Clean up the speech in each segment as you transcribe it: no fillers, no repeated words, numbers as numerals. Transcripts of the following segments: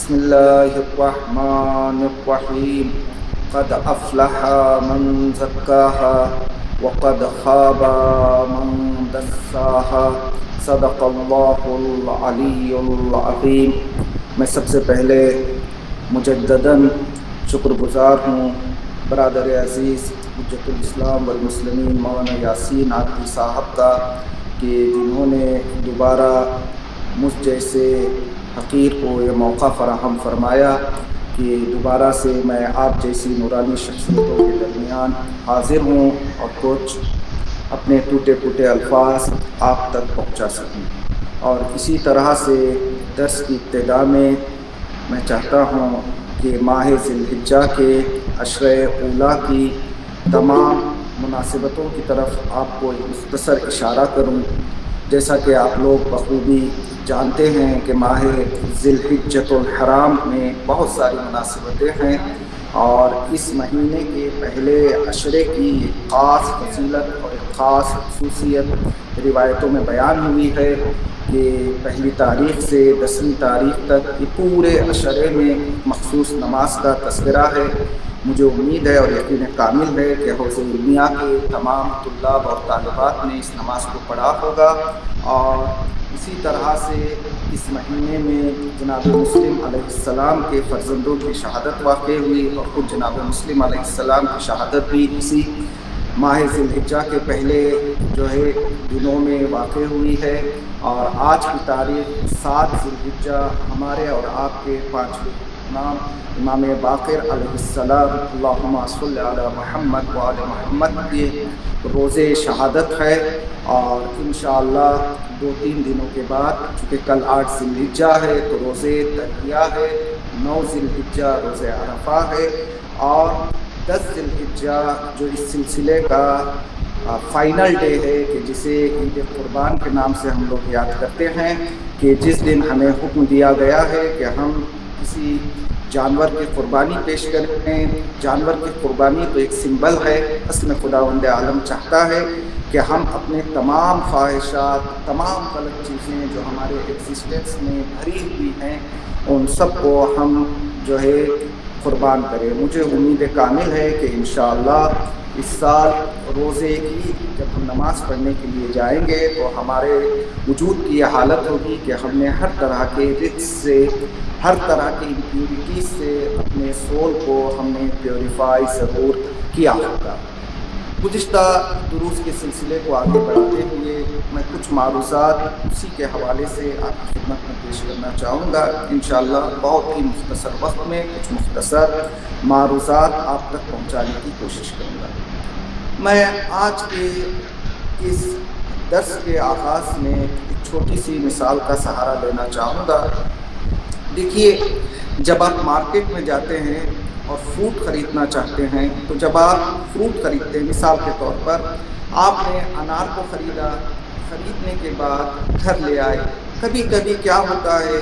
بسم الله الرحمن الرحيم قد أفلح من زكاها وقد خاب من دساها صدق اللہ العلی العظیم۔ میں سب سے پہلے مجدداً شکر گزار ہوں برادر عزیز حجت الاسلام والمسلمین مولانا یاسین عادلی صاحب کا کہ جنہوں نے دوبارہ مجھ جیسے حقیر کو یہ موقع فراہم فرمایا کہ دوبارہ سے میں آپ جیسی نورانی شخصیتوں کے درمیان حاضر ہوں اور کچھ اپنے ٹوٹے پھوٹے الفاظ آپ تک پہنچا سکوں۔ اور اسی طرح سے درس کی ابتدا میں چاہتا ہوں کہ ماہ ذی الحجہ کے عشرہ اولیٰ کی تمام مناسبتوں کی طرف آپ کو ایک مختصر اشارہ کروں۔ جیسا کہ آپ لوگ بخوبی جانتے ہیں کہ ماہ ذی الحجۃ الحرام میں بہت ساری مناسبتیں ہیں، اور اس مہینے کے پہلے عشرے کی ایک خاص فضیلت اور ایک خاص خصوصیت روایتوں میں بیان ہوئی ہے کہ پہلی تاریخ سے 10ویں تاریخ تک یہ پورے عشرے میں مخصوص نماز کا تذکرہ ہے۔ مجھے امید ہے اور یقین کامل ہے کہ حوض علمیہ کے تمام طلاب اور طالبات نے اس نماز کو پڑھا ہوگا۔ اور اسی طرح سے اس مہینے میں جناب مسلم علیہ السلام کے فرزندوں کی شہادت واقع ہوئی، اور خود جناب مسلم علیہ السلام کی شہادت بھی اسی ماہ ذی الحجہ کے پہلے دنوں میں واقع ہوئی ہے۔ اور آج کی تاریخ 7 ذی الحجہ ہمارے اور آپ کے 5 نام امام باقر علیہ السلام اللہم صلی علی محمد و آل محمد کے روزے شہادت ہے۔ اور انشاءاللہ 2-3 دنوں کے بعد، چونکہ کل 8 ذی الحجہ ہے تو روزے تربیہ ہے، 9 ذی الحجہ روزے عرفہ ہے، اور 10 ذی الحجہ جو اس سلسلے کا فائنل ڈے ہے کہ جسے عید قربان کے نام سے ہم لوگ یاد کرتے ہیں، کہ جس دن ہمیں حکم دیا گیا ہے کہ ہم کسی جانور کی قربانی پیش کریں۔ جانور کی قربانی تو ایک سمبل ہے، اصل میں خداوند عالم چاہتا ہے کہ ہم اپنے تمام خواہشات، تمام غلط چیزیں جو ہمارے ایگزسٹنس میں بھری ہوئی ہیں، ان سب کو ہم قربان کریں۔ مجھے امید کامل ہے کہ انشاءاللہ اس سال روزے کی جب ہم نماز پڑھنے کے لیے جائیں گے تو ہمارے وجود کی یہ حالت ہوگی کہ ہم نے ہر طرح کے رچ سے، ہر طرح کی امپیورٹیز سے اپنے سول کو ہم نے پیوریفائی ضرور کیا ہوگا۔ گزشتہ دروس کے سلسلے کو آگے بڑھاتے ہوئے میں کچھ معروضات اسی کے حوالے سے آپ کی خدمت میں پیش کرنا چاہوں گا۔ انشاءاللہ بہت ہی مختصر وقت میں کچھ مختصر معروضات آپ تک پہنچانے کی کوشش کروں گا۔ میں آج کے اس درس کے آغاز میں ایک چھوٹی سی مثال کا سہارا لینا چاہوں گا۔ دیکھیے، جب آپ مارکیٹ میں جاتے ہیں اور فروٹ خریدنا چاہتے ہیں تو جب آپ فروٹ خریدتے ہیں، مثال کے طور پر آپ نے انار کو خریدا، خریدنے کے بعد گھر لے آئے۔ کبھی کبھی کیا ہوتا ہے،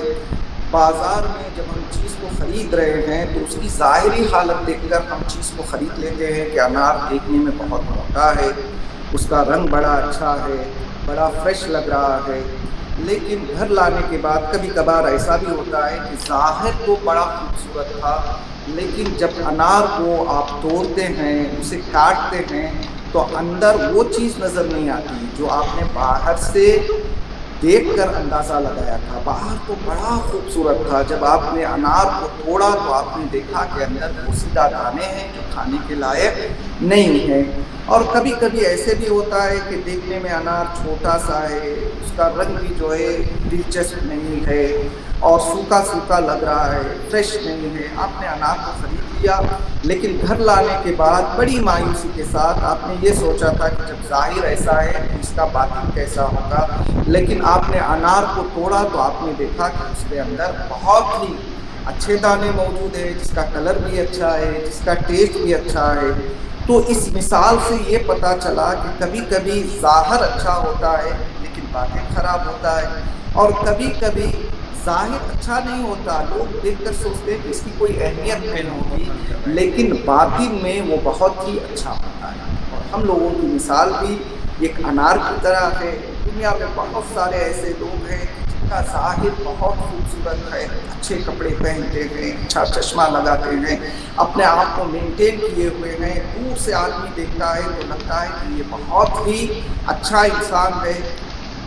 بازار میں جب ہم چیز کو خرید رہے ہیں تو اس کی ظاہری حالت دیکھ کر ہم چیز کو خرید لیتے ہیں کہ انار دیکھنے میں بہت موٹا ہے، اس کا رنگ بڑا اچھا ہے، بڑا فریش لگ رہا ہے۔ لیکن گھر لانے کے بعد کبھی کبھار ایسا بھی ہوتا ہے کہ ظاہر تو بڑا خوبصورت تھا، لیکن جب انار کو آپ توڑتے ہیں، اسے کاٹتے ہیں تو اندر وہ چیز نظر نہیں آتی جو آپ نے باہر سے دیکھ کر اندازہ لگایا تھا۔ باہر تو بڑا خوبصورت تھا، جب آپ نے انار کو توڑا تو آپ نے دیکھا کہ اندر پوسیدہ دانے ہیں جو کھانے کے لائق نہیں ہیں۔ اور کبھی کبھی ایسے بھی ہوتا ہے کہ دیکھنے میں انار چھوٹا سا ہے، اس کا رنگ بھی دلچسپ نہیں ہے، اور سوکھا سوکھا لگ رہا ہے، فریش نہیں ہے۔ آپ نے انار کو خرید لیا، لیکن گھر لانے کے بعد بڑی مایوسی کے ساتھ آپ نے یہ سوچا تھا کہ جب ظاہر ایسا ہے تو اس کا باطن کیسا ہوگا، لیکن آپ نے انار کو توڑا تو آپ نے دیکھا کہ اس کے اندر بہت ہی اچھے دانے موجود ہیں، جس کا کلر بھی اچھا ہے، جس کا ٹیسٹ بھی اچھا ہے۔ تو اس مثال سے یہ پتہ چلا کہ کبھی کبھی ظاہر اچھا ہوتا ہے لیکن باطن خراب ہوتا ہے، اور کبھی کبھی ظاہر اچھا نہیں ہوتا، لوگ دیکھ کر سوچتے ہیں کہ اس کی کوئی اہمیت نہیں ہوگی، لیکن باطن میں وہ بہت ہی اچھا ہوتا ہے۔ اور ہم لوگوں کی مثال بھی ایک انار کی طرح ہے۔ دنیا میں بہت سارے ایسے لوگ ہیں جن کا ظاہر بہت خوبصورت ہے، اچھے کپڑے پہنتے ہیں، اچھا چشمہ لگاتے ہیں، اپنے آپ کو مینٹین کیے ہوئے ہیں، دور سے آدمی دیکھتا ہے تو لگتا ہے کہ یہ بہت ہی اچھا انسان ہے۔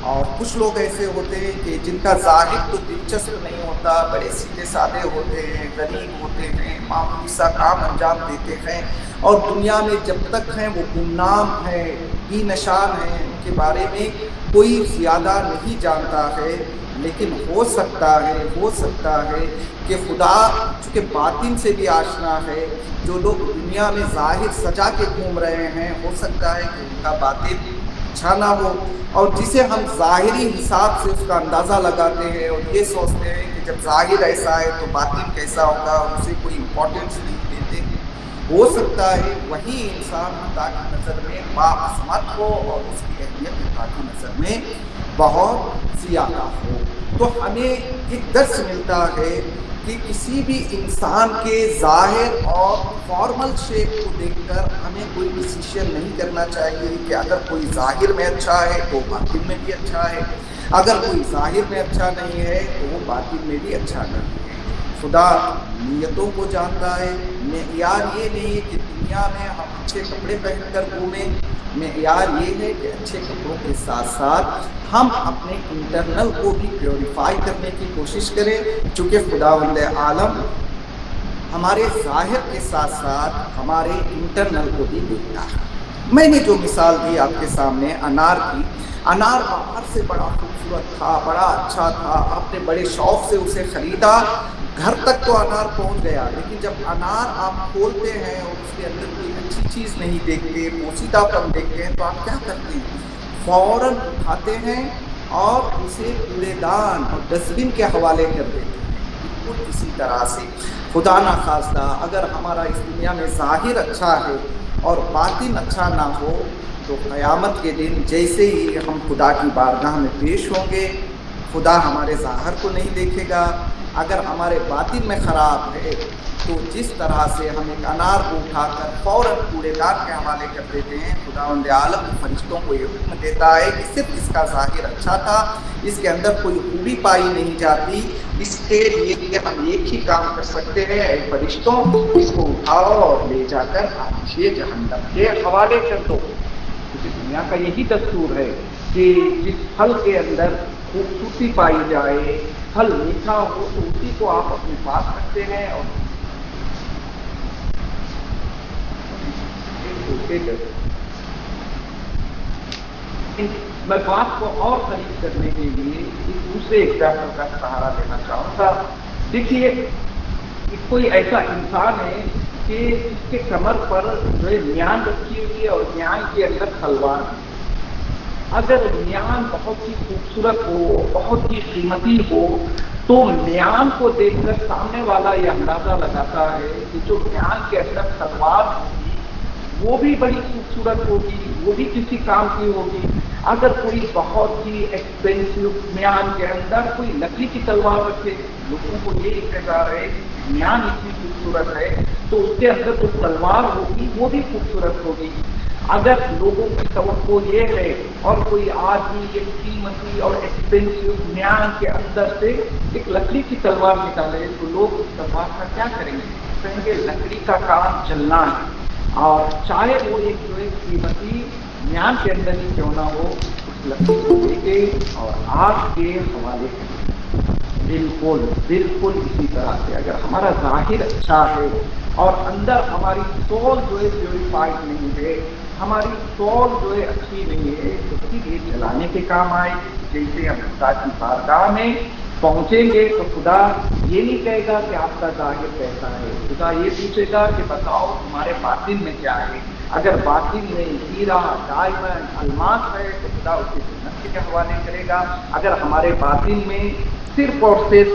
اور کچھ لوگ ایسے ہوتے ہیں کہ جن کا ظاہر تو دلچسپ نہیں ہوتا، بڑے سیدھے سادے ہوتے ہیں، غریب ہوتے ہیں، معمولی سا کام انجام دیتے ہیں، اور دنیا میں جب تک ہیں وہ گمنام ہیں، بے نشان ہیں، ان کے بارے میں کوئی زیادہ نہیں جانتا ہے۔ لیکن ہو سکتا ہے کہ خدا چونکہ باطن سے بھی آشنا ہے، جو لوگ دنیا میں ظاہر سجا کے گھوم رہے ہیں، ہو سکتا ہے کہ ان کا باطن اچھا نہ ہو، اور جسے ہم ظاہری حساب سے اس کا اندازہ لگاتے ہیں اور یہ سوچتے ہیں کہ جب ظاہر ایسا ہے تو باطن کیسا ہوگا، اسے کوئی امپورٹنس نہیں دیتے، ہو سکتا ہے وہی انسان خدا کی نظر میں باعظمت ہو اور اس کی اہمیت خدا کی نظر میں بہت زیادہ ہو۔ تو ہمیں ایک درس ملتا ہے کہ کسی بھی انسان کے ظاہر اور فارمل شیپ کو دیکھ کر ہمیں کوئی ڈیسیشن نہیں کرنا چاہیے کہ اگر کوئی ظاہر میں اچھا ہے تو باطن میں بھی اچھا ہے، اگر کوئی ظاہر میں اچھا نہیں ہے تو وہ باطن میں بھی اچھا نہیں ہے۔ خدا نیتوں کو جانتا ہے۔ معیار یہ نہیں ہے کہ دنیا میں ہم اچھے کپڑے پہن کر گھومیں، معیار یہ ہے کہ اچھے کپڑوں کے ساتھ ساتھ ہم اپنے انٹرنل کو بھی پیوریفائی کرنے کی کوشش کریں، چونکہ خداوند عالم ہمارے ظاہر کے ساتھ ساتھ ہمارے انٹرنل کو بھی دیکھتا ہے۔ میں نے جو مثال دی آپ کے سامنے انار کی، انار باہر سے بڑا خوبصورت تھا، بڑا اچھا تھا، آپ نے بڑے شوق سے اسے خریدا، گھر تک تو انار پہنچ گیا، لیکن جب انار آپ کھولتے ہیں اور اس کے اندر کوئی اچھی چیز نہیں دیکھتے، پوشیدہ پن دیکھتے ہیں، تو آپ کیا کرتے ہیں؟ فوراً اٹھاتے ہیں اور اسے کوڑے دان اور ڈسٹ بن کے حوالے کر دیتے ہیں۔ بالکل اسی طرح سے خدا نخواستہ اگر ہمارا اس دنیا میں ظاہر اچھا ہے اور باطن اچھا نہ ہو تو قیامت کے دن جیسے ہی ہم خدا کی بارگاہ میں پیش ہوں گے، خدا ہمارے ظاہر کو نہیں دیکھے گا۔ اگر ہمارے باطن میں خراب ہے تو جس طرح سے ہم ایک انار کو اٹھا کر فوراً کوڑے دان کے حوالے کر دیتے ہیں، خداوند عالم فرشتوں کو یہ حکم دیتا ہے کہ صرف اس کا ظاہر اچھا تھا، اس کے اندر کوئی خوبی پائی نہیں جاتی، اس کے لیے ہم ایک ہی کام کر سکتے ہیں، اے فرشتوں اس کو اٹھاؤ اور لے جا کر آتشِ جہنم کے حوالے کر دو۔ کیونکہ دنیا کا یہی دستور ہے کہ جس پھل کے اندر خوبصورتی پائی جائے، پھل میٹھا ہو تو اسی کو آپ اپنے پاس رکھتے ہیں اور میں بات کو اور قریب کرنے کے لیے ایک دوسرے ایگزامپل کا سہارا لینا چاہوں گا۔ دیکھیے کوئی ایسا انسان ہے کہ اس کے کمر پر جو ہے میان رکھی ہوئی ہے اور میان کے اندر تلوار ہے۔ اگر میان بہت ہی خوبصورت ہو، بہت ہی قیمتی ہو تو میان کو دیکھ کر سامنے والا یہ اندازہ لگاتا ہے کہ جو میان کے اندر تلوار ہوگی وہ بھی بڑی خوبصورت ہوگی، وہ بھی کسی کام کی ہوگی۔ اگر کوئی بہت ہی ایکسپینسو میان کے اندر کوئی لکڑی کی تلوار رکھے، لوگوں کو یہ انتظار ہے کہ میان اتنی خوبصورت ہے تو اس کے اندر جو تلوار ہوگی وہ بھی خوبصورت ہوگی۔ اگر لوگوں کی توقع یہ ہے اور کوئی آدمی ایک قیمتی اور ایکسپینسو میان کے اندر سے ایک لکڑی کی تلوار نکالے تو لوگ اس تلوار کا کیا کریں گے؟ کہیں گے لکڑی کا کام چلنا ہے، اور چاہے وہ ایک جو ایک قیمتی میان کے اندر ہی کیوں نہ ہو، اس لکڑی کو لے کے اور آگ کے حوالے کریں۔ بالکل اسی طرح سے اگر ہمارا ظاہر اچھا ہے اور اندر ہماری سول جو ہے پیوریفائڈ نہیں ہے، ہماری سول جو ہے اچھی نہیں ہے، تو پھر یہ جلانے کے کام آئے۔ جیسے ہم خدا کی بارگاہ میں پہنچیں گے تو خدا یہ نہیں کہے گا کہ آپ کا ظاہر کیسا ہے، خدا یہ پوچھے گا کہ بتاؤ تمہارے باطن میں کیا ہے۔ اگر باطن میں ہیرا، ڈائمنڈ، الماس ہے تو خدا اسے جنت کے حوالے کرے گا۔ اگر ہمارے باطن میں صرف اور صرف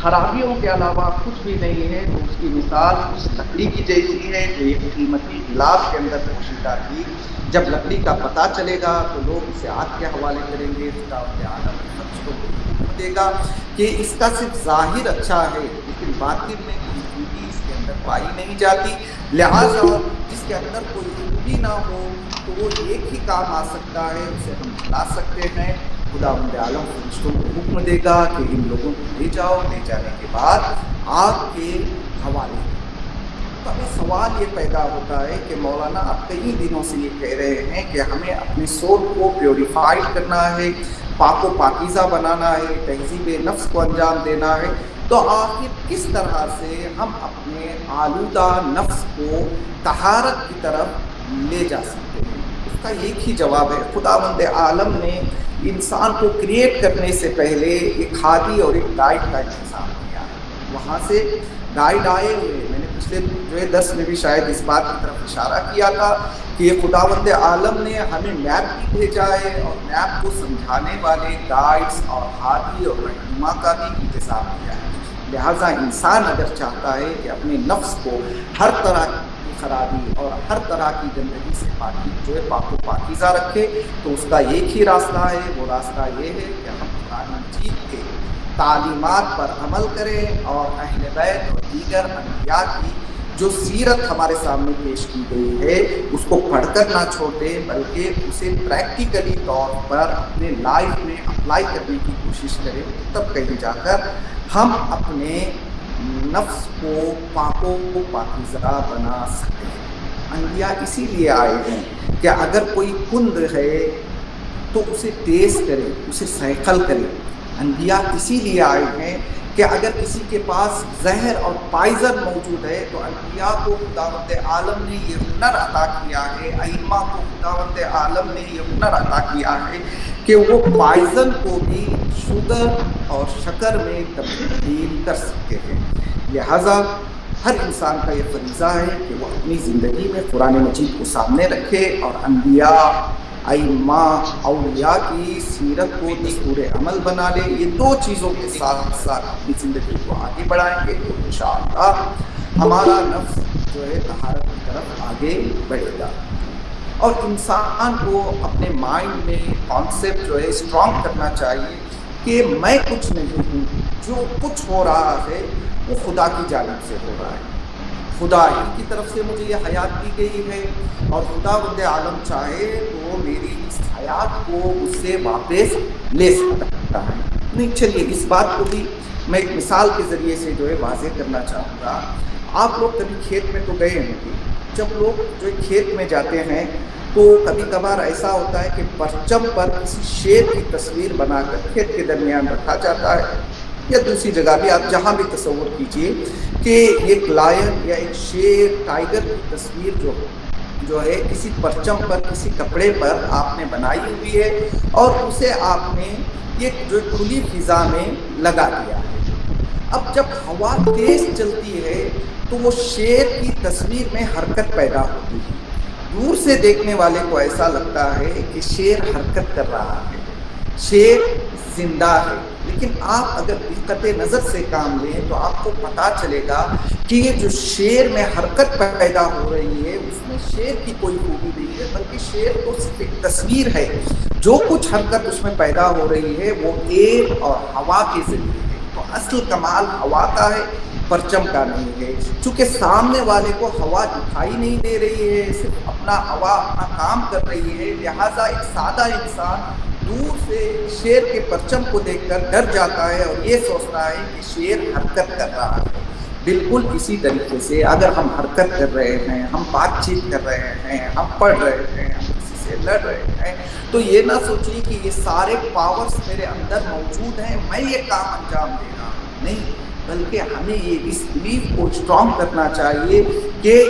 خرابیوں کے علاوہ کچھ بھی نہیں ہے تو اس کی مثال اس لکڑی کی جیسی ہے جو ایک قیمتی غلاف کے اندر پوشیدہ تھی۔ جب لکڑی کا پتہ چلے گا تو لوگ اسے آگ کے حوالے کریں گے، خدا کے عالم فرشتوں کو حکم دے گا کہ اس کا صرف ظاہر اچھا ہے لیکن باطن میں کوئی خوبی اس کے اندر پائی نہیں جاتی، لہٰذا جس کے اندر کوئی خوبی نہ ہو تو وہ ایک ہی کام آ سکتا ہے، اسے ہم جلا سکتے ہیں۔ خداوند عالم فرشتوں کو حکم دے گا کہ ان لوگوں کو لے جاؤ، لے جانے کے بعد آگ کے حوالے۔ تو ابھی سوال یہ پیدا ہوتا ہے کہ مولانا آپ کئی دنوں سے یہ کہہ رہے ہیں کہ ہمیں اپنے سول کو پیوریفائڈ کرنا ہے، پاک و پاکیزہ بنانا ہے، تہذیب نفس کو انجام دینا ہے، تو آخر کس طرح سے ہم اپنے آلودہ نفس کو طہارت کی طرف لے جا سکتے ہیں؟ اس کا ایک ہی جواب ہے، خداوند عالم نے انسان کو کریٹ کرنے سے پہلے ایک ہادی اور ایک گائیڈ کا انتظام کیا ہے۔ وہاں سے گائیڈ آئے ہوئے، میں نے پچھلے درس میں بھی شاید اس بات کی طرف اشارہ کیا تھا کہ خداوند عالم نے ہمیں میپ بھی بھیجا ہے، اور میپ کو سمجھانے والے گائیڈز اور ہادی اور رہنما کا بھی انتظام کیا ہے۔ لہٰذا انسان اگر چاہتا ہے کہ اپنے نفس کو ہر طرح کی خرابی اور ہر طرح کی گندگی سے پاک و پاکیزہ رکھے، تو اس کا ایک ہی راستہ ہے، وہ راستہ یہ ہے کہ ہم قرآن مجید کے تعلیمات پر عمل کریں اور اہل بیت اور دیگر انبیاء کی جو سیرت ہمارے سامنے پیش کی گئی ہے اس کو پڑھ کر نہ چھوڑ دیں، بلکہ اسے پریکٹیکلی طور پر اپنے لائف میں اپلائی کرنے کی کوشش کریں، تب کہیں جا کر ہم اپنے نفس کو پاک و پاکیزہ بنا سکتے ہیں۔ انبیاء اسی لیے آئے ہیں کہ اگر کوئی کند ہے تو اسے تیز کرے، اسے سیکل کرے۔ انبیاء اسی لیے آئے ہیں کہ اگر کسی کے پاس زہر اور پائزن موجود ہے تو انبیاء کو خداوند عالم نے یہ ہنر عطا کیا ہے، ائمہ کو خداوند عالم نے یہ ہنر عطا کیا ہے کہ وہ پائزن کو بھی شوگر اور شکر میں تبدیل کر سکتے ہیں۔ لہٰذا ہر انسان کا یہ فریضہ ہے کہ وہ اپنی زندگی میں قرآن مجید کو سامنے رکھے اور انبیاء، ائمہ، اولیاء کی سیرت کو دستور عمل بنا لے۔ یہ دو چیزوں کے ساتھ ساتھ اپنی زندگی کو آگے بڑھائیں گے تو انشاءاللہ ہمارا نفس جو ہے طہارت کی طرف آگے بڑھے گا۔ اور انسان کو اپنے مائنڈ میں کانسیپٹ جو ہے اسٹرانگ کرنا چاہیے کہ میں کچھ نہیں ہوں، جو کچھ ہو رہا ہے وہ خدا کی جانب سے ہو رہا ہے، خدا ہی کی طرف سے مجھے یہ حیات دی گئی ہے، اور خداوند عالم چاہے تو میری اس حیات کو اس سے واپس لے سکتا ہے۔ نہیں، چلیے اس بات کو بھی میں ایک مثال کے ذریعے سے جو ہے واضح کرنا چاہوں گا۔ آپ لوگ کبھی کھیت میں تو گئے ہوں گے، جب لوگ جو کھیت میں جاتے ہیں تو کبھی کبھار ایسا ہوتا ہے کہ پرچم پر کسی شیر کی تصویر بنا کر کھیت کے درمیان رکھا جاتا ہے، یا دوسری جگہ بھی آپ جہاں بھی تصور کیجئے کہ ایک لائن یا ایک شیر، ٹائیگر کی تصویر جو ہے کسی پرچم پر، کسی کپڑے پر آپ نے بنائی ہوئی ہے، اور اسے آپ نے ایک جو کھلی فضا میں لگا دیا ہے۔ اب جب ہوا تیز چلتی ہے تو وہ شیر کی تصویر میں حرکت پیدا ہوتی ہے، دور سے دیکھنے والے کو ایسا لگتا ہے کہ شیر حرکت کر رہا ہے، شیر زندہ ہے، لیکن آپ اگر دقت نظر سے کام لیں تو آپ کو پتہ چلے گا کہ یہ جو شیر میں حرکت پیدا ہو رہی ہے اس میں شیر کی کوئی خوبی نہیں ہے، بلکہ شیر تو صرف ایک تصویر ہے۔ جو کچھ حرکت اس میں پیدا ہو رہی ہے وہ ایئر اور ہوا کے ذریعے ہے۔ تو اصل کمال ہوا کا ہے، پرچم کا نہیں ہے۔ چونکہ سامنے والے کو ہوا دکھائی نہیں دے رہی ہے، صرف اپنا ہوا اپنا کام کر رہی ہے، لہٰذا ایک سادہ انسان دور سے شیر کے پرچم کو دیکھ کر ڈر جاتا ہے اور یہ سوچتا ہے کہ شیر حرکت کر رہا ہے۔ بالکل اسی طریقے سے اگر ہم حرکت کر رہے ہیں، ہم بات چیت کر رہے ہیں، ہم پڑھ رہے ہیں، ہم کسی سے لڑ رہے ہیں، تو یہ نہ سوچیے کہ یہ سارے پاورز میرے اندر موجود ہیں، میں یہ کام انجام دے رہا ہوں، نہیں، بلکہ ہمیں یہ اس بلیف کو اسٹرانگ کرنا چاہیے کہ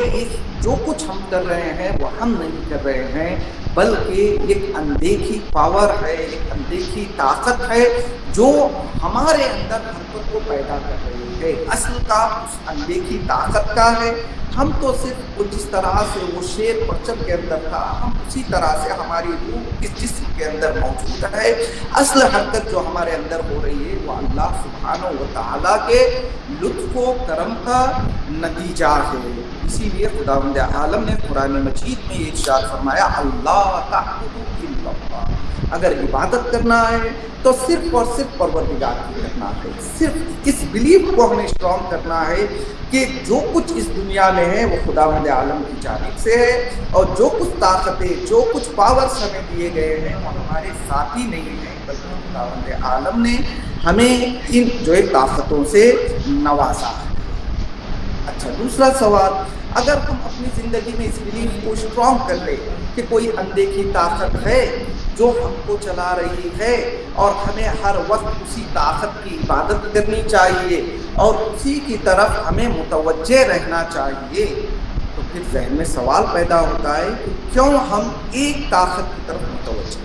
جو کچھ ہم کر رہے ہیں وہ ہم نہیں کر رہے ہیں، بلکہ ایک اندیکھی پاور ہے، ایک اندیکھی طاقت ہے جو ہمارے اندر حرکت کو پیدا کر رہی ہے۔ اصل کام اس اندیکھی طاقت کا ہے۔ ہم تو صرف جس طرح سے وہ شیر پرچم کے اندر تھا، ہم اسی طرح سے ہماری روح اس جسم کے اندر موجود ہے۔ اصل حرکت جو ہمارے اندر ہو رہی ہے وہ اللہ سبحانہ و تعالیٰ کے لطف و کرم کا نتیجہ ہے۔ اسی لیے خداوند عالم نے قرآن مجید میں یہ ارشاد فرمایا، اللہ تعبدوا الا اللہ، اگر عبادت کرنا ہے تو صرف اور صرف پروردگار کی کرنا ہے. صرف اس بلیف کو ہمیں اسٹرانگ کرنا ہے کہ جو کچھ اس دنیا میں ہے وہ خداوند عالم کی جانب سے ہے, اور جو کچھ طاقتیں, جو کچھ پاورز ہمیں دیے گئے ہیں وہ ہمارے ساتھی نہیں ہیں, بلکہ خداوند عالم نے ہمیں ان جو طاقتوں سے نوازا ہے. اچھا, دوسرا سوال, اگر ہم اپنی زندگی میں اس بلیف کو اسٹرانگ کر لیں کہ کوئی اندیکھی طاقت ہے جو ہم کو چلا رہی ہے اور ہمیں ہر وقت اسی طاقت کی عبادت کرنی چاہیے اور اسی کی طرف ہمیں متوجہ رہنا چاہیے, تو پھر ذہن میں سوال پیدا ہوتا ہے کہ کیوں ہم ایک طاقت کی طرف متوجہ ہیں.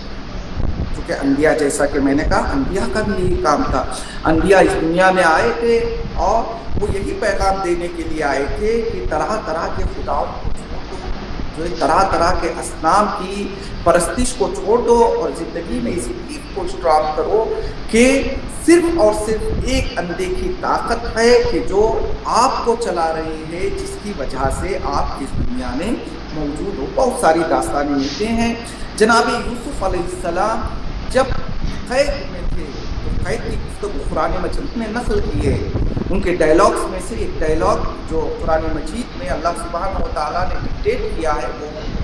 کیونکہ انبیاء, جیسا کہ میں نے کہا, انبیاء کا بھی یہی کام تھا. انبیاء اس دنیا میں آئے تھے اور وہ یہی پیغام دینے کے لیے آئے تھے کہ طرح طرح کے خداؤں کو چھوڑ دو, جو طرح طرح کے اصنام کی پرستش کو چھوڑ دو, اور زندگی میں اس بلیف کو اسٹرانگ کرو کہ صرف اور صرف ایک اندیکھی طاقت ہے کہ جو آپ کو چلا رہی ہے, جس کی وجہ سے آپ اس دنیا میں موجود ہو. بہت ساری داستانیں ملتے ہیں. جناب یوسف علیہ السلام جب قید میں تھے تو قید کی گفتگو قرآن مجید نے نقل کی ہے. ان کے ڈائلاگس میں سے ایک ڈائلاگ جو قرآن مجید میں اللہ سبحانہ و تعالیٰ نے ڈکٹیٹ کیا ہے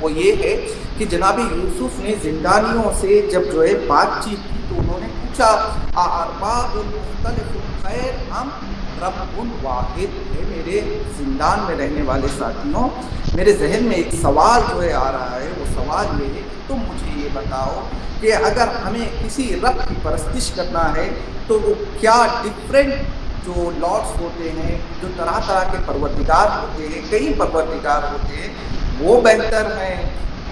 وہ یہ ہے کہ جناب یوسف نے زندانیوں سے جب جو ہے بات چیت کی تو انہوں نے پوچھا ارباب مختلف خیر ام رب واحد. ہے میرے زندان میں رہنے والے ساتھیوں, میرے ذہن میں ایک سوال جو ہے آ رہا ہے. وہ سوال یہ ہے کہ تم مجھے یہ بتاؤ کہ اگر ہمیں کسی رب کی پرستش کرنا ہے تو وہ کیا ڈفرینٹ جو لارڈس ہوتے ہیں, جو طرح طرح کے پروردگار ہوتے ہیں, کئی پروردگار ہوتے ہیں, وہ بہتر ہیں,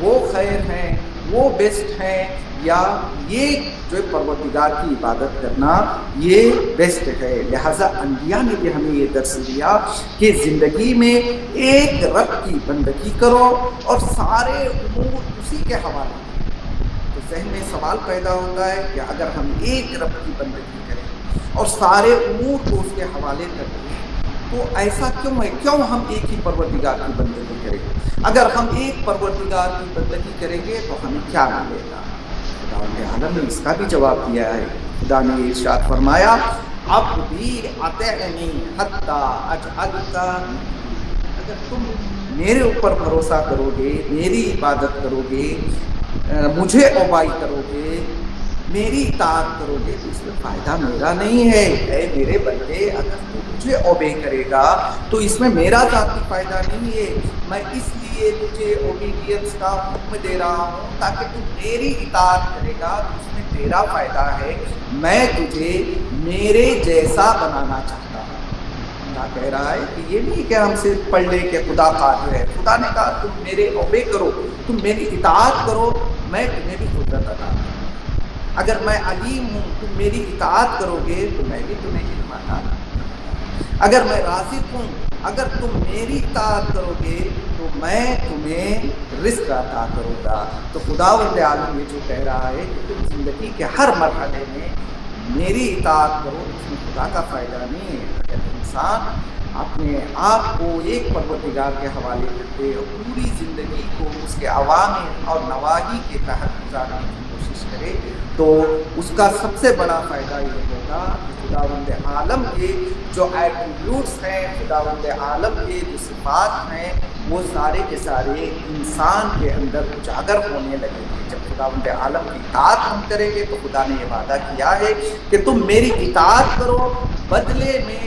وہ خیر ہیں, وہ بیسٹ ہیں, یا یہ جو پروردگار کی عبادت کرنا یہ بیسٹ ہے. لہٰذا انبیاء نے بھی ہمیں یہ درس دیا کہ زندگی میں ایک رب کی بندگی کرو اور سارے امور اسی کے حوالے. تو ذہن میں سوال پیدا ہوتا ہے کہ اگر ہم ایک رب کی بندگی کریں اور سارے امور کو اس کے حوالے کر دیں تو ایسا کیوں ہے, کیوں ہم ایک ہی پروردگار کی بندگی کریں؟ اگر ہم ایک پروردگار کی بندگی کریں گے تو ہمیں کیا ملے گا؟ خداوند عالم نے اس کا بھی جواب دیا ہے. خدا نے ارشاد فرمایا عبدی اطعنی حتی اجعلک, اگر تم میرے اوپر بھروسہ کرو گے, میری عبادت کرو گے, مجھے اوبائی کرو گے, میری اطاعت کرو گے, تو اس میں فائدہ میرا نہیں ہے. اے میرے بندے, اگر تو مجھے اوبے کرے گا تو اس میں میرا ذاتی فائدہ نہیں ہے. میں اس لیے تجھے اوبیڈینس کا حکم دے رہا ہوں تاکہ تو میری اطاعت کرے گا, تو اس میں تیرا فائدہ ہے. میں تجھے میرے جیسا بنانا چاہتا ہوں. خدا کہہ رہا ہے کہ یہ نہیں کہ ہم سے پڑھ لے کہ خدا قادر ہے. خدا نے کہا تم میرے اوبے کرو, تم میری اطاعت کرو, میں تمہیں بھی قدرت عطا کروں. اگر میں علیم ہوں, تم میری اطاعت کرو گے تو میں بھی تمہیں علم عطا کروں. اگر میں رازق ہوں, اگر تم میری اطاعت کرو گے تو میں تمہیں رزق عطا کروں گا. تو خداوند عالم یہ جو کہہ رہا ہے کہ تم زندگی کے ہر مرحلے میں میری اطاعت کرو, اس میں خدا کا فائدہ نہیں ہے. اگر انسان اپنے آپ کو ایک پروردگار کے حوالے کرتے اور پوری زندگی کو اس کے عوامر اور نواہی کے تحت گزارنے کی کوشش کرے تو اس کا سب سے بڑا فائدہ یہ ہوگا کہ خداوند عالم کے جو ایٹریبیوٹس ہیں, خداوند عالم کے جو صفات ہیں, وہ سارے کے سارے انسان کے اندر اجاگر ہونے لگیں گے. جب خداوند عالم کی اطاعت ہم کریں گے تو خدا نے یہ وعدہ کیا ہے کہ تم میری اطاعت کرو, بدلے میں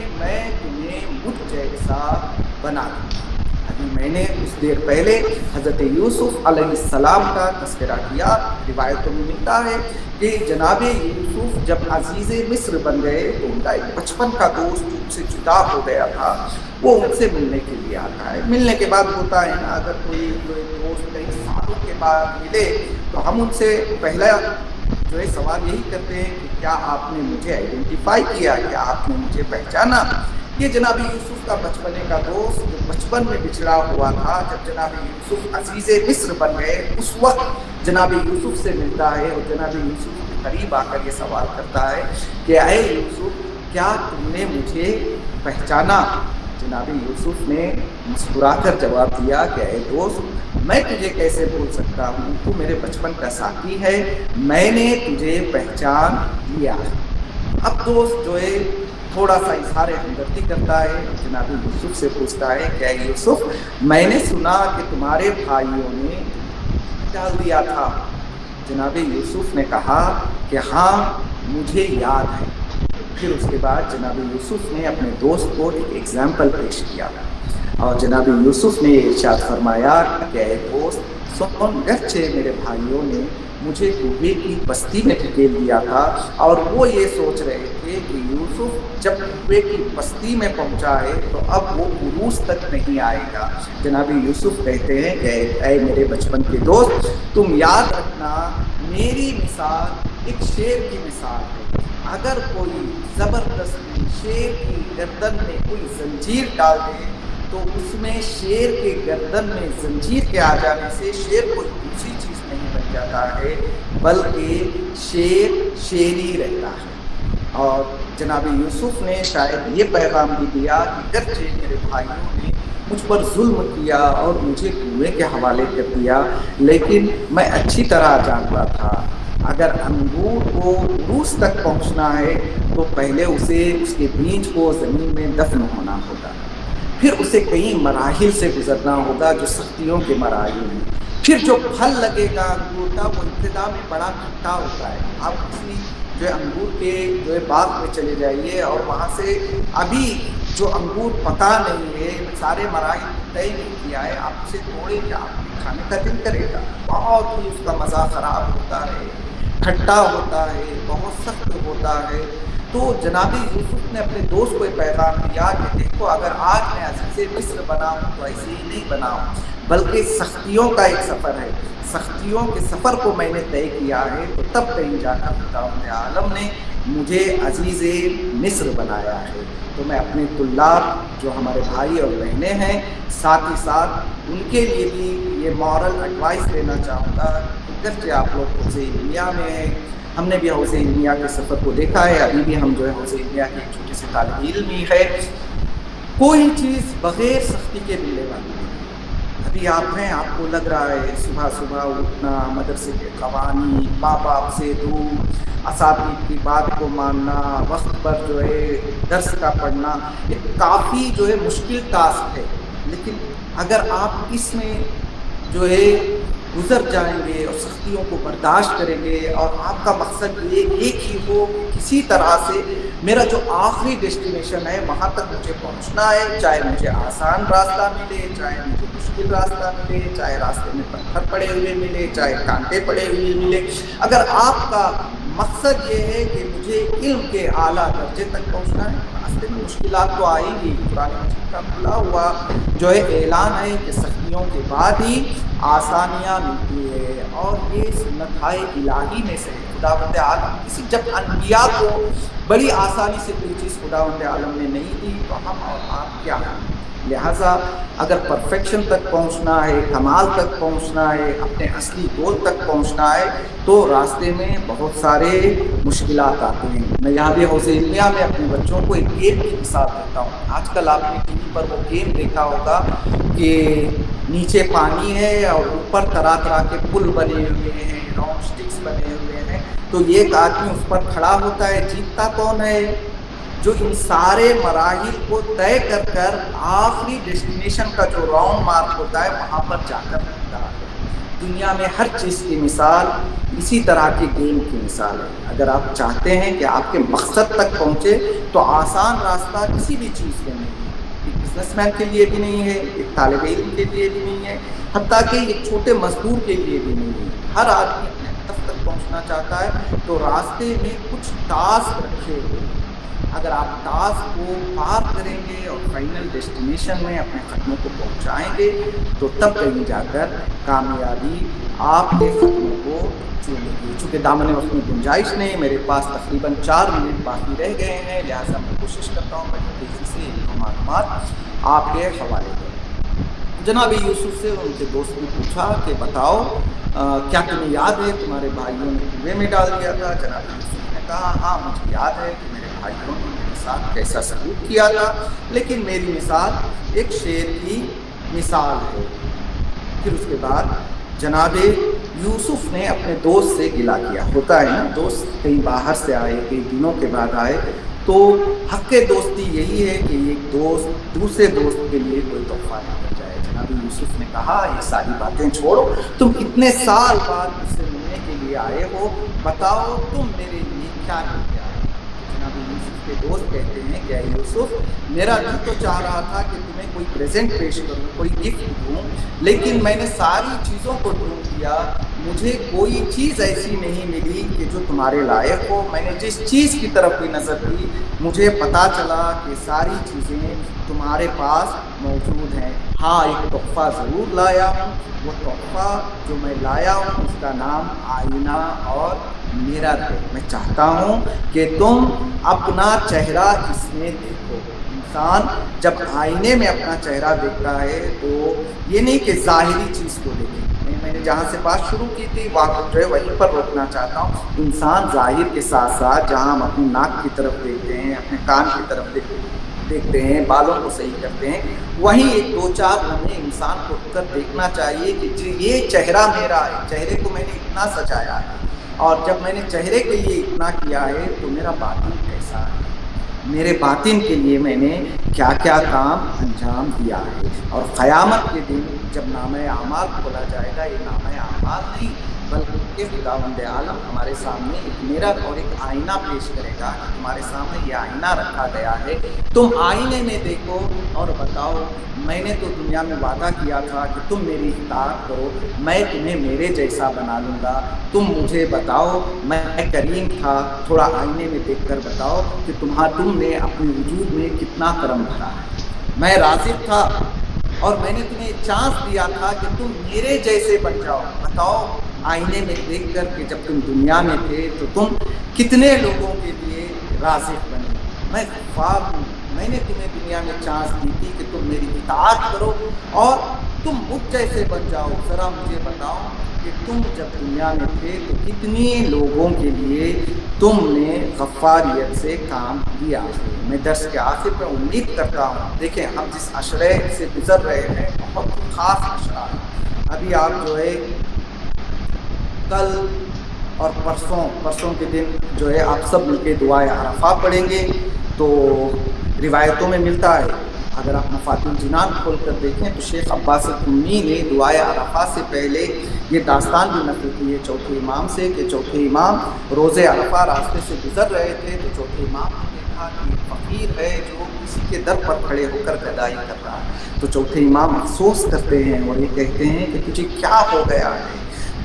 تمہیں مجھ جیسا بنا دوں. ابھی میں نے کچھ دیر پہلے حضرت یوسف علیہ السلام کا تذکرہ کیا. روایتوں میں ملتا ہے کہ جناب یوسف جب عزیز مصر بن گئے تو ان کا ایک بچپن کا دوست جو ان سے جدا ہو گیا تھا وہ ان سے ملنے کے لیے آتا ہے. ملنے کے بعد ہوتا ہے نا, اگر کوئی دوست کئی سالوں کے بعد ملے تو ہم ان سے پہلا جو ہے سوال یہی کرتے ہیں کہ کیا آپ نے مجھے آئیڈینٹیفائی کیا, کیا آپ نے مجھے پہچانا. یہ جناب یوسف کا بچپنے کا دوست جو بچپن میں بچھڑا ہوا تھا, جب جناب یوسف عزیز مصر بن گئے اس وقت جناب یوسف سے ملتا ہے اور جناب یوسف کے قریب آ کر یہ سوال کرتا ہے کہ اے یوسف, کیا تم نے مجھے پہچانا؟ جناب یوسف نے مسکرا کر جواب دیا کہ اے دوست, میں تجھے کیسے بھول سکتا ہوں؟ تو میرے بچپن کا ساتھی ہے، میں نے تجھے پہچان لیا۔ اب دوست جو ہے تھوڑا سا اظہار ہمدردی کرتا ہے، جناب یوسف سے پوچھتا ہے کہ اے یوسف، میں نے سنا کہ تمہارے بھائیوں نے ڈال دیا تھا۔ جناب یوسف نے کہا کہ ہاں مجھے یاد ہے۔ پھر اس کے بعد جناب یوسف نے اپنے دوست کو ایک ایگزامپل پیش کیا اور جناب یوسف نے ارشاد فرمایا کہ اے دوست سن، گرچہ میرے بھائیوں نے مجھے کنویں کی بستی میں دھکیل دیا تھا اور وہ یہ سوچ رہے تھے کہ یوسف جب کنویں کی بستی میں پہنچا ہے تو اب وہ عروج تک نہیں آئے گا۔ جناب یوسف کہتے ہیں کہ اے میرے بچپن کے دوست، تم یاد رکھنا میری مثال ایک شیر کی مثال ہے۔ اگر کوئی زبردستی شیر کی گردن میں کوئی زنجیر ڈال دے تو اس میں شیر کے گردن میں زنجیر کے آ جانے سے شیر کوئی دوسری چیز نہیں بن جاتا ہے، بلکہ شیر شیر ہی رہتا ہے۔ اور جناب یوسف نے شاید یہ پیغام بھی دیا کہ گرچہ میرے بھائیوں نے مجھ پر ظلم کیا اور مجھے کنویں کے حوالے کر دیا، لیکن میں اچھی طرح جانتا تھا اگر انگور کو عروج تک پہنچنا ہے تو پہلے اسے اس کے بیج کو زمین میں دفن ہونا ہوگا، پھر اسے کئی مراحل سے گزرنا ہوگا جو سختیوں کے مراحل ہیں، پھر جو پھل لگے گا انگور کا وہ ابتدا میں بڑا کھٹا ہوتا ہے۔ آپ کسی جو انگور کے جو باغ میں چلے جائیے اور وہاں سے ابھی جو انگور پکا نہیں ہے، سارے مراحل طے نہیں کیا ہے، آپ اسے توڑیں گے، آپ کھانے کا دل کرے گا، بہت ہی اس کا مزہ خراب ہوتا ہے، کھٹا ہوتا ہے، بہت سخت ہوتا ہے۔ تو جناب یوسف نے اپنے دوست کو یہ پیغام دیا کہ دیکھو اگر آج میں عزیز مصر بنا ہوں تو ایسے ہی نہیں بنا ہوں، بلکہ سختیوں کا ایک سفر ہے، سختیوں کے سفر کو میں نے طے کیا ہے، تو تب کہیں جا کر خداوند عالم نے مجھے عزیز مصر بنایا ہے۔ تو میں اپنے طلاب جو ہمارے بھائی اور بہنیں ہیں، ساتھ ہی ساتھ ان کے لیے بھی یہ مورل ایڈوائس دینا چاہوں گا، گرچہ آپ لوگ حوض علمیہ میں ہیں، ہم نے بھی حوض علمیہ کے سفر کو دیکھا ہے، ابھی بھی ہم جو ہے حوض علمیہ کے ایک چھوٹے سے طالب علم ہی ہے، کوئی چیز بغیر سختی کے ملنے والی نہیں۔ ابھی آپ ہیں، آپ کو لگ رہا ہے صبح صبح اٹھنا، مدرسے کے قوانین، ماں باپ سے دور، اساتذہ کی بات کو ماننا، وقت پر جو ہے درس کا پڑھنا، ایک کافی جو ہے مشکل ٹاسک ہے، لیکن اگر آپ اس میں جو ہے گزر جائیں گے اور سختیوں کو برداشت کریں گے اور آپ کا مقصد یہ ایک ہی ہو کہ کسی طرح سے میرا جو آخری ڈیسٹینیشن ہے وہاں تک مجھے پہنچنا ہے، چاہے مجھے آسان راستہ ملے، چاہے مجھے مشکل راستہ ملے، چاہے راستے میں پتھر پڑے ہوئے ملے، چاہے کانٹے پڑے ہوئے ملے، اگر آپ کا مقصد یہ ہے کہ مجھے علم کے اعلیٰ درجے تک پہنچنا ہے، راستے میں مشکلات تو آئیں گی۔ قرآن مجید کا کھلا ہوا جو ہے اعلان ہے کہ سختیوں کے بعد ہی آسانیاں ملتی ہے، اور یہ سنت الہی میں سے خداوند عالم کسی جب انبیاء کو بڑی آسانی سے کوئی چیز خداوند عالم نے نہیں دی تو ہم اور آپ کیا ہیں؟ لہٰذا اگر پرفیکشن تک پہنچنا ہے، کمال تک پہنچنا ہے، اپنے اصلی گول تک پہنچنا ہے تو راستے میں بہت سارے مشکلات آتے ہیں۔ میں یہاں بھی حوض علمیہ میں اپنے بچوں کو ایک گیم کی مثال دیتا ہوں۔ آج کل آپ نے ٹی وی پر وہ گیم دیکھا ہوگا کہ نیچے پانی ہے اور اوپر طرح طرح کے پل بنے ہوئے ہیں، راؤنڈ سٹکس بنے ہوئے ہیں، تو ایک آدمی اس پر کھڑا ہوتا ہے، جیتتا کون ہے؟ جو ان سارے مراحل کو طے کر کر آخری ڈیسٹینیشن کا جو راؤنڈ مارک ہوتا ہے وہاں پر جا کر رکھتا ہے۔ دنیا میں ہر چیز کی مثال اسی طرح کے گیم کی مثال ہے۔ اگر آپ چاہتے ہیں کہ آپ کے مقصد تک پہنچے تو آسان راستہ کسی بھی چیز کے نہیں ہے، ایک بزنس مین کے لیے بھی نہیں ہے، ایک طالب علم کے لیے بھی نہیں ہے، حتیٰ کہ ایک چھوٹے مزدور کے لیے بھی نہیں ہے۔ ہر آدمی اپنے ہدف تک پہنچنا چاہتا ہے تو راستے میں کچھ ٹاسک رکھے ہوئے ہیں، اگر آپ ٹاسک کو پار کریں گے اور فائنل ڈیسٹینیشن میں اپنے ختموں کو پہنچائیں گے تو تب کہیں جا کر کامیابی آپ کے ختموں کو چومے گی۔ چونکہ دامن وقت میں گنجائش نہیں، میرے پاس تقریباً 4 منٹ باقی رہ گئے ہیں، لہٰذا میں کوشش کرتا ہوں کہ تیزی سے معلومات آپ کے حوالے کروں۔ جناب یوسف سے ان کے دوست نے پوچھا کہ بتاؤ کیا تمہیں یاد ہے تمہارے بھائیوں نے کنویں میں ڈال دیا تھا؟ جناب یوسف نے کہا ہاں مجھے یاد ہے کہ میرے بھائیوں نے میرے ساتھ کیسا سلوک کیا تھا، لیکن میری مثال ایک شیر کی مثال ہے۔ پھر اس کے بعد جناب یوسف نے اپنے دوست سے گلا کیا. ہوتا ہے نا, دوست کہیں باہر سے آئے, کئی دنوں کے بعد آئے, تو حق دوستی یہی ہے کہ ایک دوست دوسرے دوست کے لیے کوئی تحفہ نہ کر جائے. جناب یوسف نے کہا یہ ساری باتیں چھوڑو, تم اتنے سال بعد مجھ سے ملنے کے لیے آئے ہو, بتاؤ تم میرے لیے کیا لے کے آئے. جناب یوسف کے دوست کہتے ہیں کہ اے یوسف, میرا دل تو چاہ رہا تھا کہ تمہیں کوئی پریزنٹ پیش کروں, کوئی گفٹ دوں, لیکن میں نے ساری چیزوں کو ڈھونڈ لیا, مجھے کوئی چیز ایسی نہیں ملی کہ جو تمہارے لائق ہو. میں نے جس چیز کی طرف بھی نظر دی, مجھے پتا چلا کہ ساری چیزیں تمہارے پاس موجود ہیں. ہاں, ایک تحفہ ضرور لایا ہوں. وہ تحفہ جو میں لایا ہوں اس کا نام آئینہ اور میرر ہے. میں چاہتا ہوں کہ تم اپنا چہرہ اس میں دیکھو. انسان جب آئینے میں اپنا چہرہ دیکھتا ہے تو یہ نہیں کہ ظاہری چیز کو دیکھے. میں نے جہاں سے بات شروع کی تھی وہاں جو ہے وہیں پر روکنا چاہتا ہوں. انسان ظاہر کے ساتھ ساتھ جہاں ہم اپنی ناک کی طرف دیکھتے ہیں, اپنے کان کی طرف دیکھتے ہیں, بالوں کو صحیح کرتے ہیں, وہیں ایک دو چار لمحے انسان کو رک کر دیکھنا چاہیے کہ یہ چہرہ میرا ہے, چہرے کو میں نے اتنا سجایا ہے, اور جب میں نے چہرے کے لیے اتنا کیا ہے تو میرا باطن کیسا ہے, میرے باطن کے لیے میں نے کیا کیا کام انجام دیا ہے. اور قیامت کے دن جب نامہ اعمال کھولا جائے گا, یہ نامہ اعمال نہیں بلکہ خداوند عالم ہمارے سامنے ایک میرر اور ایک آئینہ پیش کرے گا کہ تمہارے سامنے یہ آئینہ رکھا گیا ہے, تم آئینے میں دیکھو اور بتاؤ میں نے تو دنیا میں وعدہ کیا تھا کہ تم میری اطاعت کرو, میں تمہیں میرے جیسا بنا لوں گا. تم مجھے بتاؤ میں کریم تھا, تھوڑا آئینے میں دیکھ کر بتاؤ کہ تم نے اپنے وجود میں کتنا کرم بھرا ہے. میں رازق تھا اور میں نے تمہیں چانس دیا تھا کہ تم میرے جیسے بن جاؤ. بتاؤ آئینے میں دیکھ کر کہ جب تم دنیا میں تھے تو تم کتنے لوگوں کے لیے رازق بنے. میں غفار ہوں, میں نے تمہیں دنیا میں چانس دی تھی کہ تم میری اطاعت کرو اور تم مجھ جیسے بن جاؤ. ذرا مجھے بتاؤ کہ تم جب دنیا میں تھے تو کتنے لوگوں کے لیے تم نے غفاریت سے کام کیا. میں درس کے آخر میں امید کرتا ہوں, دیکھیں ہم جس عشرے سے گزر رہے ہیں بہت خاص عشرہ ہے. ابھی آپ جو ہے کل اور پرسوں کے دن جو ہے آپ سب مل کے دعائے عرفہ پڑھیں گے. تو روایتوں میں ملتا ہے, اگر آپ مفاتیح الجنان کھول کر دیکھیں تو شیخ عباس القمی نے دعائے عرفہ سے پہلے یہ داستان بھی نقل کی ہے چوتھے امام سے کہ چوتھے امام روز عرفہ راستے سے گزر رہے تھے تو چوتھے امام نے دیکھا کہ ایک فقیر ہے جو کسی کے در پر کھڑے ہو کر گدائی کر رہا ہے. تو چوتھے امام افسوس کرتے ہیں اور یہ کہتے ہیں کہ تجھے کیا ہو گیا ہے.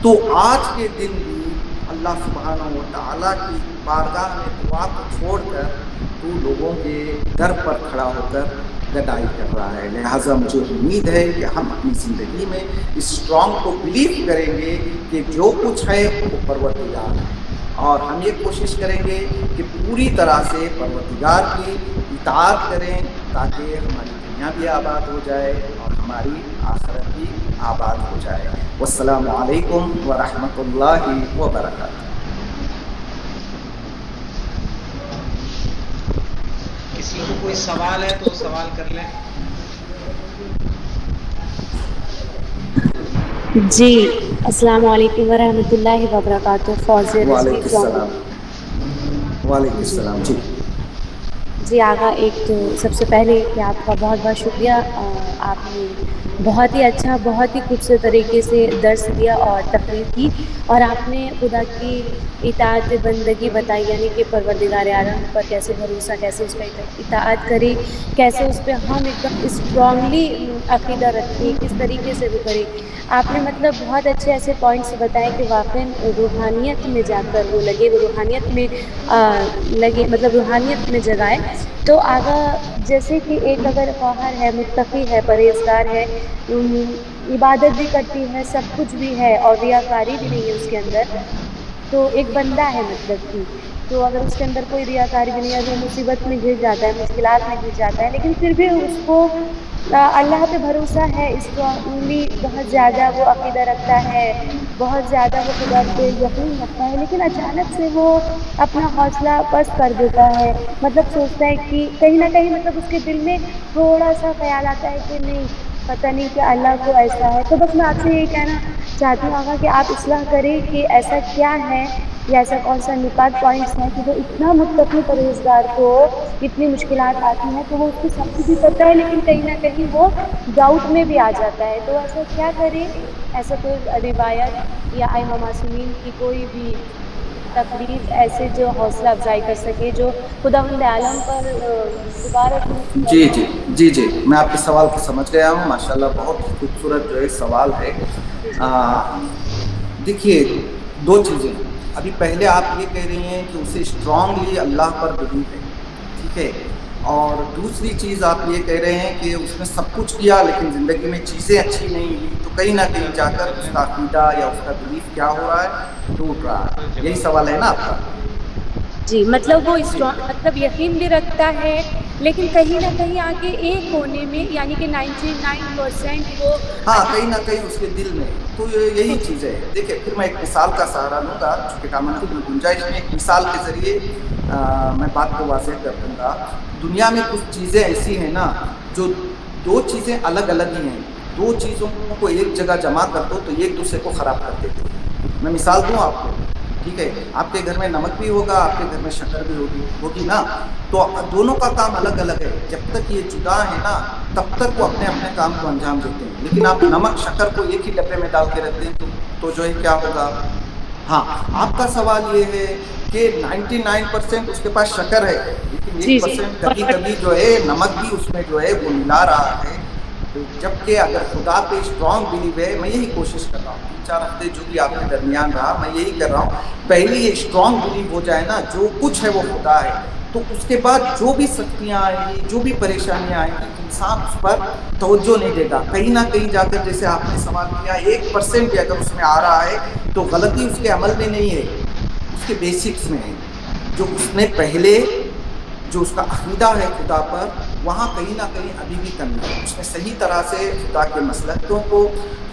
تو آج کے دن بھی اللہ سبحانہ و تعالیٰ کی بارگاہ میں دعا کو چھوڑ کر تو لوگوں کے در پر کھڑا ہو کر گدائی کر رہا ہے. لہٰذا مجھے امید ہے کہ ہم اپنی زندگی میں اسٹرانگ کو بلیو کریں گے کہ جو کچھ ہے وہ پروردگار ہے, اور ہم یہ کوشش کریں گے کہ پوری طرح سے پروردگار کی اطاعت کریں تاکہ ہماری دنیا بھی آباد ہو جائے اور ہماری آخرت بھی آباد ہو جائے. والسلام علیکم ورحمۃ اللہ وبرکاتہ. کسی کو کوئی سوال ہے تو سوال کر لیں. جی السلام علیکم ورحمۃ اللہ وبرکاتہ. فوزیہ رضوی وعلیکم السلام. جی آغا, ایک تو سب سے پہلے کہ آپ کا بہت بہت شکریہ. آپ نے بہت ہی اچھا, بہت ہی خوبصورت طریقے سے درس دیا اور تقریر کی, اور آپ نے خدا کی اطاعت بندگی بتائی, یعنی کہ پروردگار عالم پر کیسے بھروسہ, کیسے اس کا اطاعت کریں, کیسے اس پہ ہم ایک دم اسٹرانگلی عقیدہ رکھیں, کس طریقے سے وہ کریں. آپ نے مطلب بہت اچھے ایسے پوائنٹس بتائے کہ واقعی روحانیت میں جا کر وہ لگے, وہ روحانیت میں لگے, مطلب روحانیت میں جگائے. تو آگا جیسے کہ ایک اگر خواہر ہے, متقی ہے, پرہیزگار ہے, عبادت بھی کرتی ہے, سب کچھ بھی ہے اور ریاکاری بھی نہیں ہے اس کے اندر, تو ایک بندہ ہے مطلب کہ, تو اگر اس کے اندر کوئی ریاکاری بھی نہیں ہے, وہ مصیبت میں گر جاتا ہے, مشکلات میں گر جاتا ہے, لیکن پھر بھی اس کو اللہ پہ بھروسہ ہے, اسٹرانگلی بہت زیادہ وہ عقیدہ رکھتا ہے, بہت زیادہ وہ خدا پہ یقین رکھتا ہے, لیکن اچانک سے وہ اپنا حوصلہ پست کر دیتا ہے. مطلب سوچتا ہے کہ کہیں نہ کہیں مطلب اس کے دل میں تھوڑا سا خیال آتا ہے کہ نہیں پتہ نہیں کہ اللہ کو ایسا ہے. تو بس میں آپ سے یہ کہنا چاہتی ہوں آقا کہ آپ اصلاح کریں کہ ایسا کیا ہے یا ایسا کون سا نکات پوائنٹس ہیں کہ جو اتنا متقی پرہیزگار کو اتنی مشکلات آتی ہیں تو وہ اس کو سب کچھ بھی پتہ ہے لیکن کہیں نہ کہیں وہ ڈاؤٹ میں بھی آ جاتا ہے. تو ایسا کیا کرے؟ ایسا کوئی روایت یا ائمہ معصومین کی کوئی بھی تقریر ایسے جو حوصلہ افزائی کر سکے جو خداوند عالم پر دوبارہ جی جی جی جی میں آپ کے سوال کو سمجھ گیا ہوں. ماشاءاللہ بہت خوبصورت جو ہے سوال ہے. دیکھیے دو چیزیں ہیں. ابھی پہلے آپ یہ کہہ رہی ہیں کہ اسے اسٹرانگلی اللہ پر بلیو ہے, ٹھیک ہے, اور دوسری چیز آپ یہ کہہ رہے ہیں کہ اس نے سب کچھ کیا لیکن زندگی میں چیزیں اچھی نہیں ہوئی, تو کہیں نہ کہیں جا کر اس کا عقیدہ یا اس کا بلیف کیا ہو رہا ہے, ٹوٹ رہا ہے. یہی سوال ہے نا آپ کا؟ جی مطلب وہ مطلب یقین بھی رکھتا ہے لیکن کہیں نہ کہیں آگے ایک کونے میں یعنی کہ 99% وہ ہاں کہیں نہ کہیں اس کے دل میں. تو یہی چیز ہے. دیکھیں پھر میں ایک مثال کا سہارا لوں گا چونکہ کامن گنجائش میں ایک مثال کے ذریعے میں بات کو واضح کر دوں گا. دنیا میں کچھ چیزیں ایسی ہیں نا جو دو چیزیں الگ الگ ہی ہیں, دو چیزوں کو ایک جگہ جمع کر دو تو ایک دوسرے کو خراب کر دیتے ہیں. میں مثال دوں آپ کو, ٹھیک ہے, آپ کے گھر میں نمک بھی ہوگا, آپ کے گھر میں شکر بھی ہوگی نا, تو دونوں کا کام الگ الگ ہے. جب تک یہ جدا ہے نا تب تک وہ اپنے اپنے کام کو انجام دیتے ہیں. لیکن آپ نمک شکر کو ایک ہی ڈبے میں ڈال کے رکھتے ہیں تو جو ہے کیا ہوگا. ہاں آپ کا سوال یہ ہے کہ 99% اس کے پاس شکر ہے لیکن 1% کبھی کبھی جو ہے نمک بھی اس میں جو ہے وہ ملا رہا ہے. جبکہ اگر خدا پہ اسٹرانگ بلیو ہے, میں یہی کوشش کر رہا ہوں 3-4 ہفتے جو بھی آپ کے درمیان رہا میں یہی کر رہا ہوں, پہلے یہ اسٹرانگ بلیو ہو جائے نا جو کچھ ہے وہ خدا ہے, تو اس کے بعد جو بھی سختیاں آئیں گی, جو بھی پریشانیاں آئیں گی, انسان اس پر توجہ نہیں دے گا. کہیں نہ کہیں جا کر جیسے آپ نے سوال کیا 1% بھی اگر اس میں آ رہا ہے تو غلطی اس کے عمل میں نہیں ہے, اس کے بیسکس میں ہے. جو اس نے پہلے جو اس کا عقیدہ ہے خدا پر, وہاں کہیں نہ کہیں ابھی بھی کمی ہے. اس نے صحیح طرح سے خدا کے مصلحتوں کو,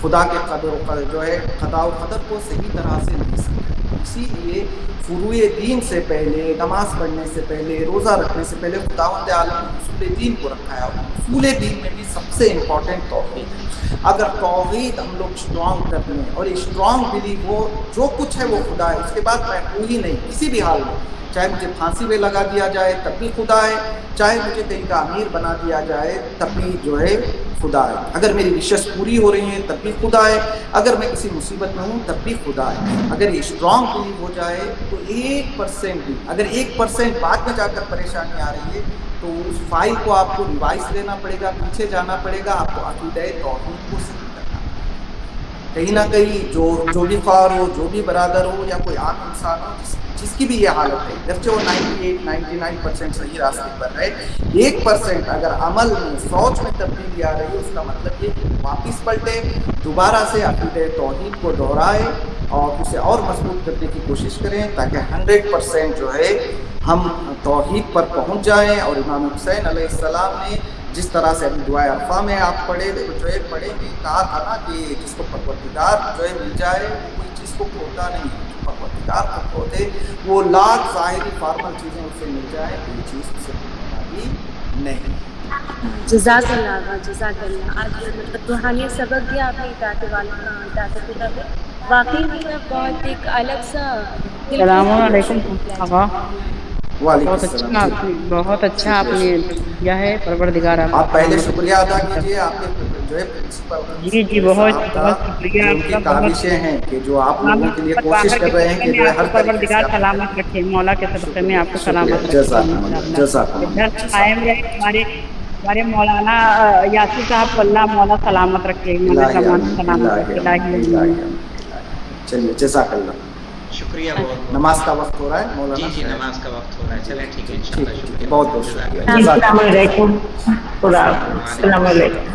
خدا کے قدر جو ہے قضاء و قدر کو صحیح طرح سے نہیں سمجھا. اسی لیے فروع دین سے پہلے, نماز پڑھنے سے پہلے, روزہ رکھنے سے پہلے خداوند عالم نے اصول دین کو رکھا ہے. اصول دین میں بھی سب سے امپورٹنٹ توحید ہے. اگر توحید ہم لوگ اسٹرانگ کر لیں اور اسٹرانگ بلیو ہو جو کچھ ہے وہ خدا ہے, اس کے بعد میں کوئی نہیں کسی بھی حال میں, چاہے مجھے پھانسی پہ لگا دیا جائے تب بھی خدا ہے, چاہے مجھے کہیں کا امیر بنا دیا جائے تب بھی جو ہے خدا ہے, اگر میری وشز پوری ہو رہی ہیں تب بھی خدا ہے, اگر میں کسی مصیبت میں ہوں تب بھی خدا ہے. اگر یہ اسٹرانگ بلیو ہو جائے تو 1% بھی, اگر 1% بعد میں جا کر پریشانی آ رہی ہے تو اس فائل کو آپ کو ریوائز لینا پڑے گا, پیچھے جانا پڑے گا, آپ کو عقیدہ توحید کو صحیح کرنا پڑے گا. کہیں نہ کہیں جو بھی خواہر ہو, جو بھی برادر ہو یا کوئی عام انسان ہو جس کی بھی یہ حالت ہے, گرچہ وہ 98-99% صحیح راستے پر ہے, 1% اگر عمل میں سوچ میں تبدیلی آ رہی ہے اس کا مطلب یہ کہ واپس پلٹے, دوبارہ سے عقیدہ توحید کو دہرائے اور اسے اور مضبوط کرنے کی کوشش کریں تاکہ 100% جو ہے ہم توحید پر پہنچ جائیں. اور امام حسین علیہ السلام نے جس طرح سے ابھی دعائے عرفہ میں آپ پڑھے جو ہے پڑھیں گے, کہا تھا نا کہ جس کو پروردگار جو ہے مل جائے وہ کوئی چیز کو کھوتا نہیں, پروردگار کو کھوتے وہ لاکھ ظاہری فارمل چیزیں اسے مل جائیں کوئی چیز اسے ملتی نہیں. جزاک اللہ, جزاک اللہ. آج مطلب روحانی سبق دیا آپ نے اطاعت خدا پہ, واقعی مطلب بہت ایک الگ سا. السلام علیکم آقا. وعلیکم السلام. بہت اچھا آپ نے کیا ہے پروردگار. آپ پہلے شکریہ ادا کیجیے آپ کے جو ہے پرنسپل جی بہت بہت شکریہ ان کی کاوشیں ہیں کہ جو آپ لوگوں کے لیے کوشش کر رہے ہیں کہ جو ہے ہر پروردگار سلامت رکھے, مولا کے صدقے میں آپ کو سلامت رکھے. قائم رہے ہمارے مولانا یاسر صاحب کو اللہ مولا سلامت رکھے, سلامت رکھے. چلیے جزاک اللہ. شکریہ بہت. نماز کا وقت ہو رہا ہے مولانا. جی نماز کا وقت ہو رہا ہے, چلیں ٹھیک ہے انشاءاللہ. شکریہ, بہت بہت شکریہ. السلام علیکم. السلام علیکم.